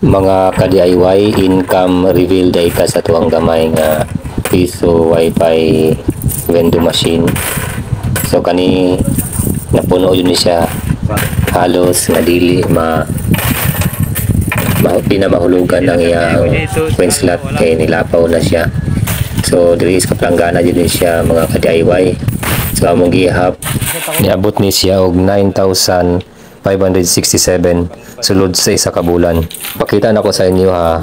Mga ka-DIY income reveal day ka sa tuwang gamay nga piso wifi vending machine. So kani napuno yun ni siya halos nga dili pinamahulugan ang iyang coin slot kay nilapaw na siya. So diri is kaplangana din siya mga ka-DIY. So among gihap niabot ni siya og 9,567 sulod sa isa ka bulan. Pakita na ko sa inyo ha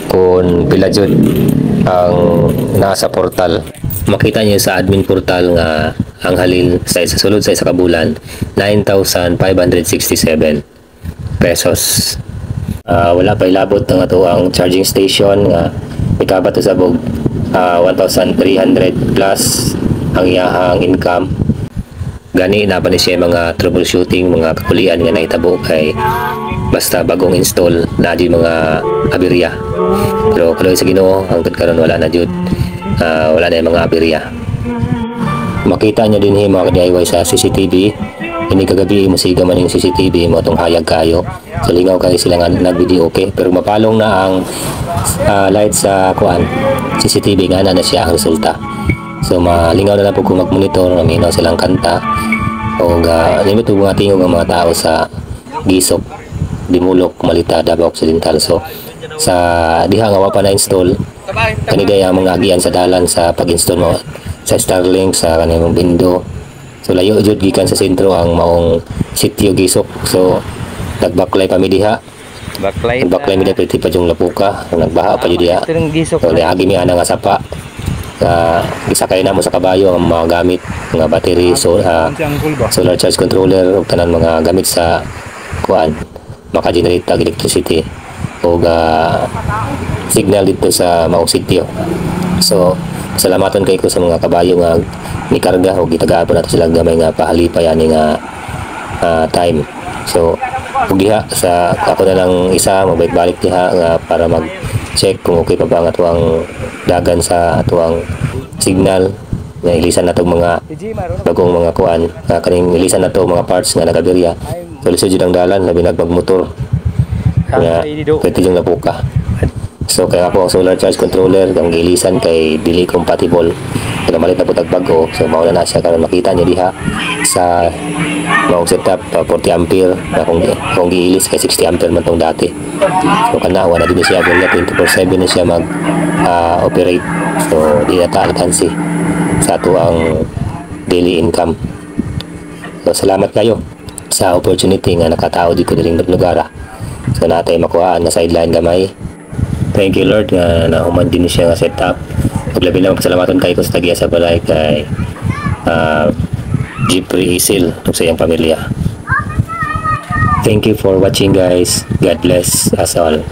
kung pila jud ang nasa portal. Makita niyo sa admin portal nga ang halin sa isa sulod sa isa ka bulan 9,567 pesos. Wala pa ilabot ng ato ang charging station nga ikabat sa bog 1,300 plus ang iyahang income. Gani na pa ni siya mga troubleshooting, mga kakulian nga nahitabo kay basta bagong install na di mga aberya. Pero kaloy sa Ginoo hangtod karon wala na jud wala na yung mga aberya. Makita niyo din mga DIY sa CCTV. Ini kagabi musiga man yung CCTV mo tong hayag kayo. So lingaw kayo sila nga nag-video okay. Pero mapalong na ang light sa kuan CCTV nga na siya ang resulta. So malingaw na lang po kung mag-monitor, maminaw silang kanta o limit po mga tingog ang mga tao sa Gisok, Dimulok, Malita, Davao Occidental. So sa diha nga wa pa na-install kanida yung mga agian sa dalan sa pag-install mo sa Starlink sa kanang Bindo. So layo jud gikan sa sentro ang maong sitio Gisok. So nagbaklay pa mi diha. Baklay mi diha pwede pa yung lapuka, nagbaha pa jud diha. So agi mi ana nga sapa. Isakay na mo sa kabayo ang mga gamit, mga battery, solar charge controller ug tanan mga gamit sa kuan maka-generate tag electricity ug signal dito sa maong sitio. So salamatan kay ko sa mga kabayo nga ni karga ug gitagaapon nato sila gamay nga pahalipay ani nga time. So ug diha sa ako na lang isa magbalik diha nga para mag-check kung okay pa ba ang atuang dagan sa atuang signal nga ilisan nato mga bagong mga kuan kaning ilisan nato mga parts nga nagaberya. So lisod jud ang dalan labi nagmagmotor nga pwede yung lapuka. So kaya ako ang solar charge controller ang ilisan kay dili compatible kaya malit na po tagbago. So mauna na siya karon makita niyo diha sa maong setup 40 ampere na kung giilis kay 60 ampere man tong dati. So kana wala din siya bala 24/7 na siya mag operate. So di na ta alkansi sa ato ang daily income. So salamat kayo sa opportunity nga nakatao dito diring lugar. So natay makuha na sideline gamay. Thank you Lord nga nahuman din siya nga setup. Ug labi lang pasalamatan kay ko sa tagiya sa balay kay Jeffrey Isil ug sa iyang pamilya. Thank you for watching guys. God bless us all.